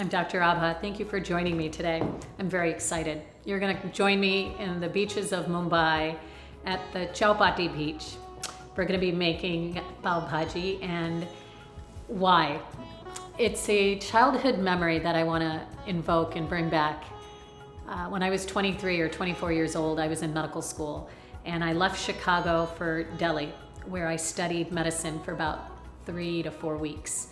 I'm Dr. Abha. Thank you for joining me today. I'm very excited. You're going to join me in the beaches of Mumbai at the Chowpatty Beach. We're going to be making pav bhaji, and why? It's a childhood memory that I want to invoke and bring back. When I was 23 or 24 years old, I was in medical school, and I left Chicago for Delhi, where I studied medicine for about 3 to 4 weeks.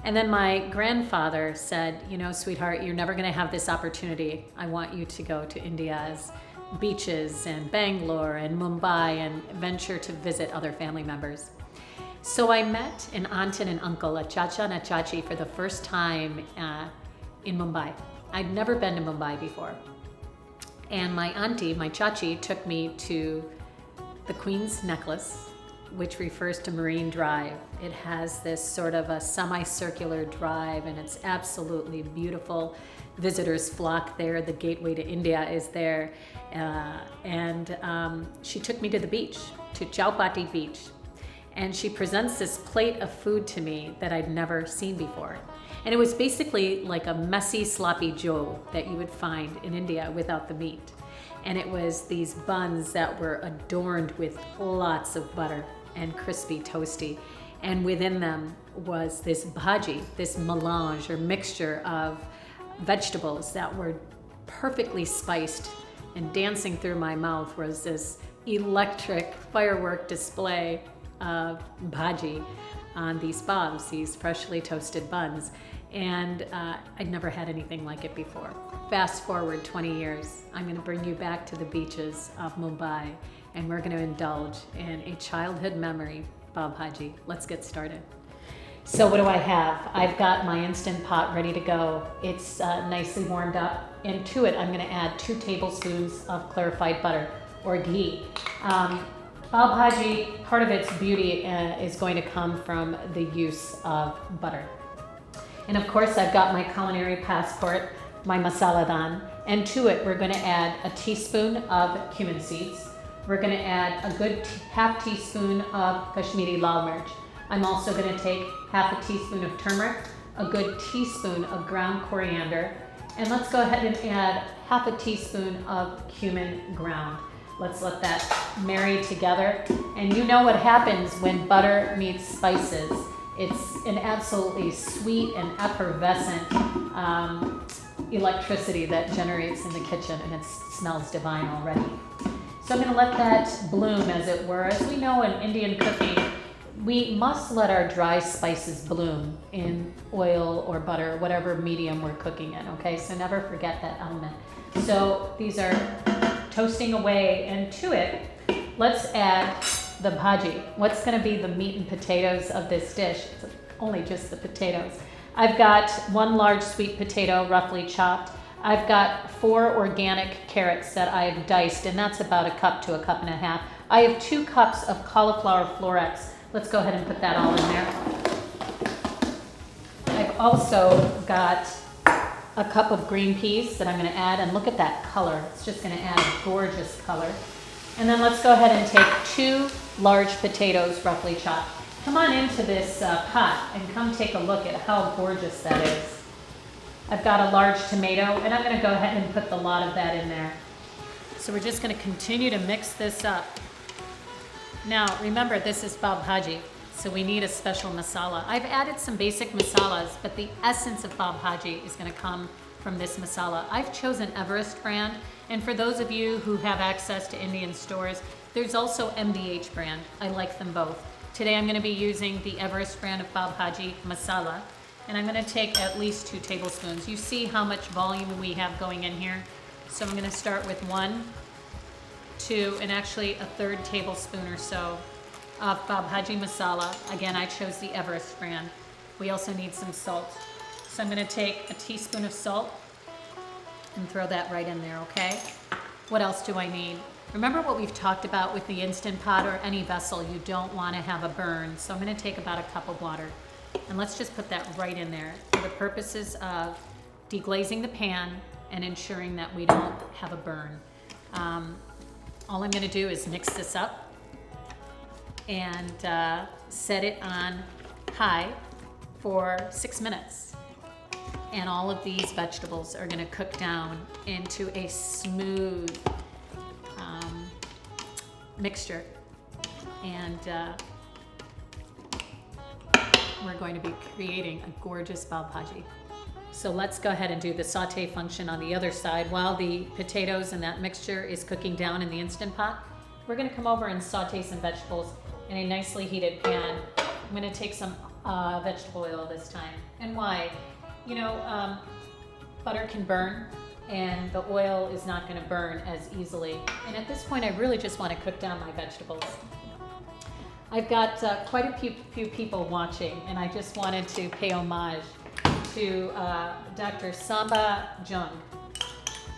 And then my grandfather said, you know, sweetheart, you're never going to have this opportunity. I want you to go to India's beaches and Bangalore and Mumbai and venture to visit other family members. So I met an aunt and an uncle, a chacha and a chachi, for the first time in Mumbai. I'd never been to Mumbai before. And my auntie, my chachi, took me to the Queen's Necklace, which refers to Marine Drive. It has this sort of a semicircular drive, and it's absolutely beautiful. Visitors flock there. The gateway to India is there. She took me to the beach, to Chowpatty Beach. And she presents this plate of food to me that I'd never seen before. And it was basically like a messy, sloppy joe that you would find in India without the meat. And it was these buns that were adorned with lots of butter and crispy, toasty. And within them was this bhaji, this melange or mixture of vegetables that were perfectly spiced. And dancing through my mouth was this electric firework display of bhaji on these bobs, these freshly toasted buns. And I'd never had anything like it before. Fast forward 20 years, I'm going to bring you back to the beaches of Mumbai, and we're going to indulge in a childhood memory, pav bhaji. Let's get started. So what do I have? I've got my Instant Pot ready to go. It's nicely warmed up, and to it I'm going to add 2 tablespoons of clarified butter or ghee. Pav bhaji, part of its beauty is going to come from the use of butter. And of course, I've got my culinary passport, my masala dan, and to it we're going to add a teaspoon of cumin seeds. We're going to add a good half teaspoon of Kashmiri lal mirch. I'm also going to take half a teaspoon of turmeric, a good teaspoon of ground coriander, and let's go ahead and add half a teaspoon of cumin ground. Let's let that marry together. And you know what happens when butter meets spices. It's an absolutely sweet and effervescent electricity that generates in the kitchen, and it smells divine already. So I'm going to let that bloom, as it were. As we know in Indian cooking, we must let our dry spices bloom in oil or butter, whatever medium we're cooking in, okay? So never forget that element. So these are toasting away, and to it, let's add the bhaji. What's going to be the meat and potatoes of this dish? It's only just the potatoes. I've got 1 large sweet potato, roughly chopped. I've got 4 organic carrots that I've diced, and that's about 1 cup to 1.5 cups. I have 2 cups of cauliflower florets. Let's go ahead and put that all in there. I've also got 1 cup of green peas that I'm going to add, and look at that color. It's just going to add a gorgeous color. And then let's go ahead and take 2 large potatoes, roughly chopped. Come on into this pot and come take a look at how gorgeous that is. I've got a large tomato, and I'm going to go ahead and put the lot of that in there. So we're just going to continue to mix this up. Now, remember, this is pav bhaji, so we need a special masala. I've added some basic masalas, but the essence of pav bhaji is going to come from this masala. I've chosen Everest brand, and for those of you who have access to Indian stores, there's also MDH brand. I like them both. Today I'm going to be using the Everest brand of pav bhaji masala, and I'm going to take at least 2 tablespoons. You see how much volume we have going in here? So I'm going to start with 1, 2, and actually a 3rd tablespoon or so of pav bhaji masala. Again, I chose the Everest brand. We also need some salt. So I'm going to take a teaspoon of salt and throw that right in there, okay? What else do I need? Remember what we've talked about with the Instant Pot or any vessel, you don't want to have a burn. So I'm going to take about 1 cup of water, and let's just put that right in there for the purposes of deglazing the pan and ensuring that we don't have a burn. All I'm going to do is mix this up and set it on high for 6 minutes. And all of these vegetables are gonna cook down into a smooth mixture. And we're going to be creating a gorgeous pav bhaji. So let's go ahead and do the saute function on the other side. While the potatoes and that mixture is cooking down in the Instant Pot, we're gonna come over and saute some vegetables in a nicely heated pan. I'm gonna take some vegetable oil this time. And why? You know, butter can burn, and the oil is not gonna burn as easily. And at this point, I really just wanna cook down my vegetables. I've got quite a few people watching, and I just wanted to pay homage to Dr. Samba Jung.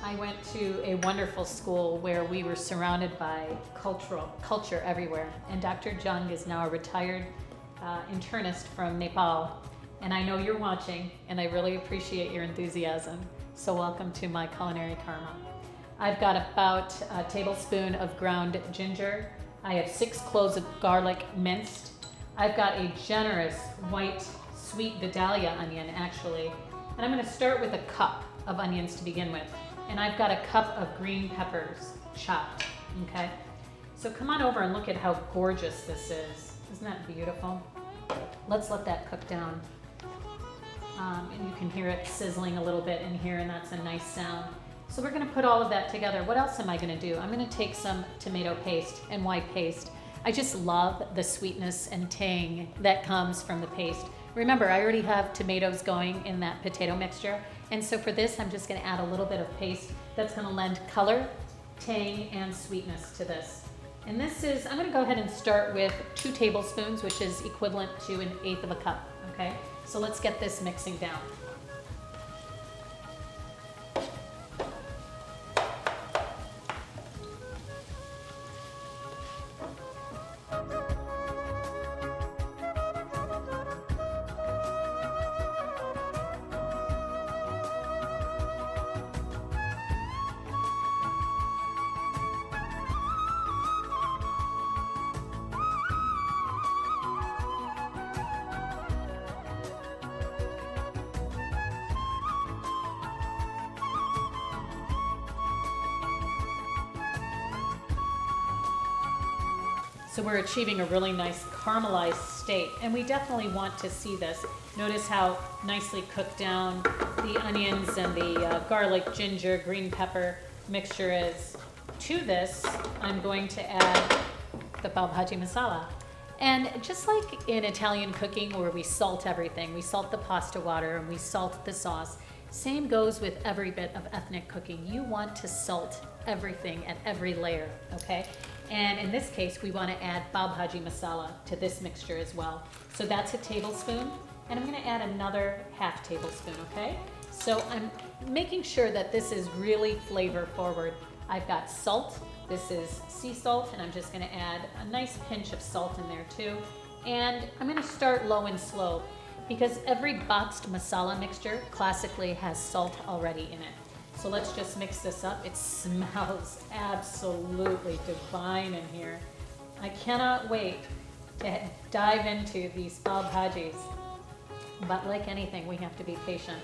I went to a wonderful school where we were surrounded by culture everywhere. And Dr. Jung is now a retired internist from Nepal. And I know you're watching, and I really appreciate your enthusiasm. So welcome to my culinary karma. I've got about a tablespoon of ground ginger. I have 6 cloves of garlic minced. I've got a generous white sweet Vidalia onion, actually. And I'm gonna start with a cup of onions to begin with. And I've got a cup of green peppers chopped, okay? So come on over and look at how gorgeous this is. Isn't that beautiful? Let's let that cook down. And you can hear it sizzling a little bit in here, and that's a nice sound. So we're gonna put all of that together. What else am I gonna do? I'm gonna take some tomato paste and white paste. I just love the sweetness and tang that comes from the paste. Remember, I already have tomatoes going in that potato mixture. And so for this, I'm just gonna add a little bit of paste that's gonna lend color, tang, and sweetness to this. And this is, I'm gonna go ahead and start with 2 tablespoons, which is equivalent to 1/8 of a cup, okay? So let's get this mixing down. So we're achieving a really nice caramelized state, and we definitely want to see this. Notice how nicely cooked down the onions and the garlic, ginger, green pepper mixture is. To this, I'm going to add the pav bhaji masala. And just like in Italian cooking where we salt everything, we salt the pasta water and we salt the sauce, same goes with every bit of ethnic cooking. You want to salt everything at every layer, okay? And in this case, we want to add pav bhaji masala to this mixture as well. So that's a tablespoon, and I'm going to add another half tablespoon, okay? So I'm making sure that this is really flavor forward. I've got salt. This is sea salt, and I'm just going to add a nice pinch of salt in there too. And I'm going to start low and slow because every boxed masala mixture classically has salt already in it. So let's just mix this up. It smells absolutely divine in here. I cannot wait to dive into these pav bhajis. But like anything, we have to be patient.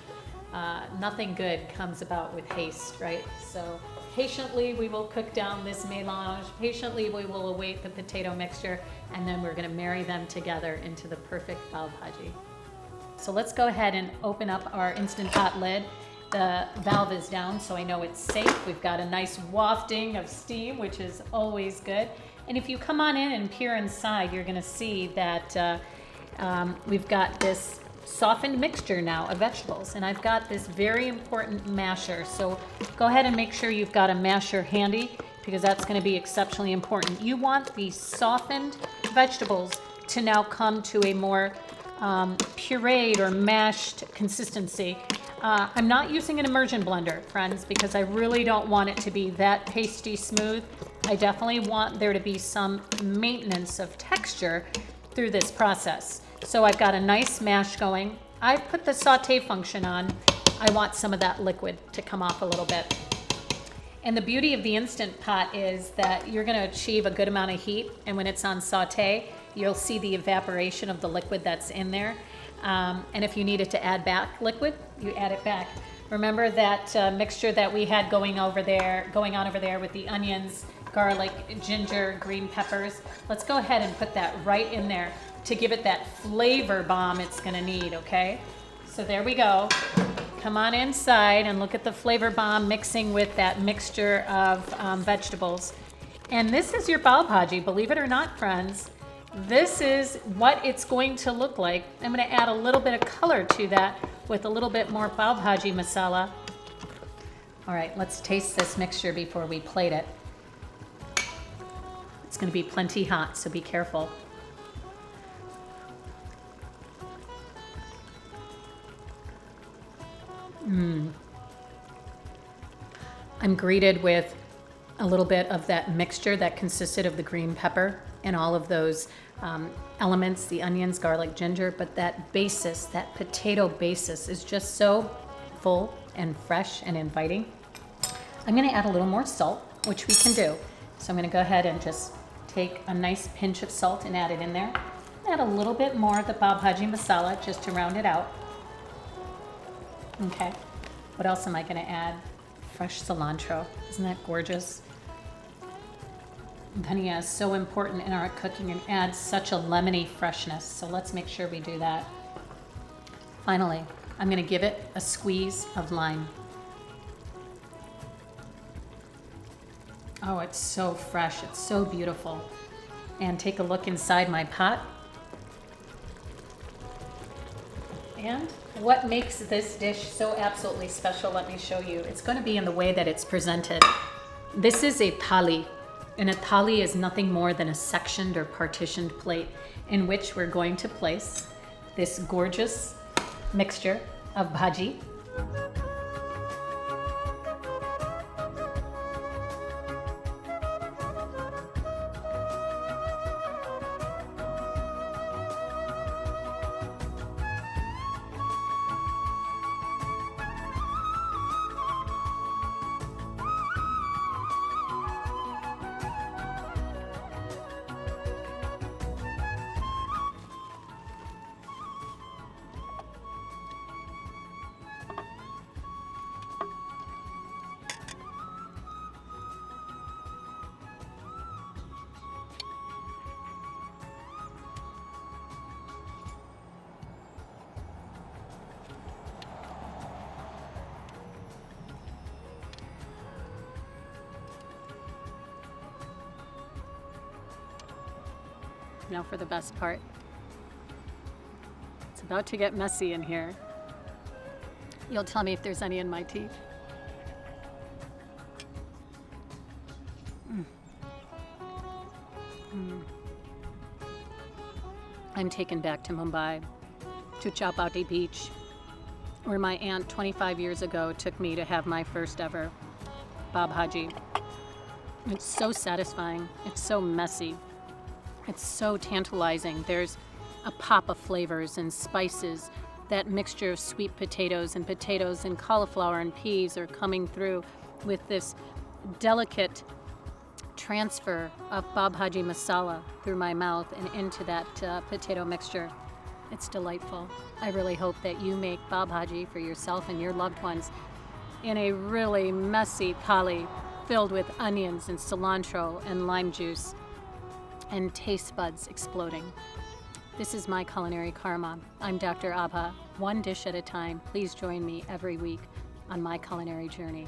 Nothing good comes about with haste, right? So patiently we will cook down this melange. Patiently we will await the potato mixture, and then we're gonna marry them together into the perfect pav bhaji. So let's go ahead and open up our Instant Pot lid. The valve is down, so I know it's safe. We've got a nice wafting of steam, which is always good. And if you come on in and peer inside, you're gonna see that we've got this softened mixture now of vegetables. And I've got this very important masher. So go ahead and make sure you've got a masher handy, because that's gonna be exceptionally important. You want the softened vegetables to now come to a more pureed or mashed consistency. I'm not using an immersion blender, friends, because I really don't want it to be that pasty smooth. I definitely want there to be some maintenance of texture through this process. So I've got a nice mash going. I've put the saute function on. I want some of that liquid to come off a little bit. And the beauty of the Instant Pot is that you're gonna achieve a good amount of heat, and when it's on saute, you'll see the evaporation of the liquid that's in there. And if you needed to add back liquid, you add it back. Remember that mixture that we had going on over there with the onions, garlic, ginger, green peppers? Let's go ahead and put that right in there to give it that flavor bomb it's gonna need, okay? So there we go. Come on inside and look at the flavor bomb mixing with that mixture of vegetables. And this is your pav bhaji, believe it or not, friends. This is what it's going to look like. I'm gonna add a little bit of color to that with a little bit more pav bhaji masala. All right, let's taste this mixture before we plate it. It's gonna be plenty hot, so be careful. I'm greeted with a little bit of that mixture that consisted of the green pepper and all of those elements, the onions, garlic, ginger, but that basis, that potato basis is just so full and fresh and inviting. I'm gonna add a little more salt, which we can do. So I'm gonna go ahead and just take a nice pinch of salt and add it in there. Add a little bit more of the pav bhaji masala just to round it out. Okay, what else am I gonna add? Fresh cilantro, isn't that gorgeous? Dhania is so important in our cooking and adds such a lemony freshness, so let's make sure we do that. Finally, I'm gonna give it a squeeze of lime. Oh, it's so fresh, it's so beautiful. And take a look inside my pot. And what makes this dish so absolutely special, let me show you. It's going to be in the way that it's presented. This is a thali, and a thali is nothing more than a sectioned or partitioned plate in which we're going to place this gorgeous mixture of bhaji. Now for the best part. It's about to get messy in here. You'll tell me if there's any in my teeth. I'm taken back to Mumbai, to Chowpatty Beach, where my aunt 25 years ago took me to have my first ever pav bhaji. It's so satisfying. It's so messy. It's so tantalizing. There's a pop of flavors and spices. That mixture of sweet potatoes and cauliflower and peas are coming through with this delicate transfer of pav bhaji masala through my mouth and into that potato mixture. It's delightful. I really hope that you make pav bhaji for yourself and your loved ones in a really messy thali filled with onions and cilantro and lime juice and taste buds exploding. This is my culinary karma. I'm Dr. Abha, one dish at a time. Please join me every week on my culinary journey.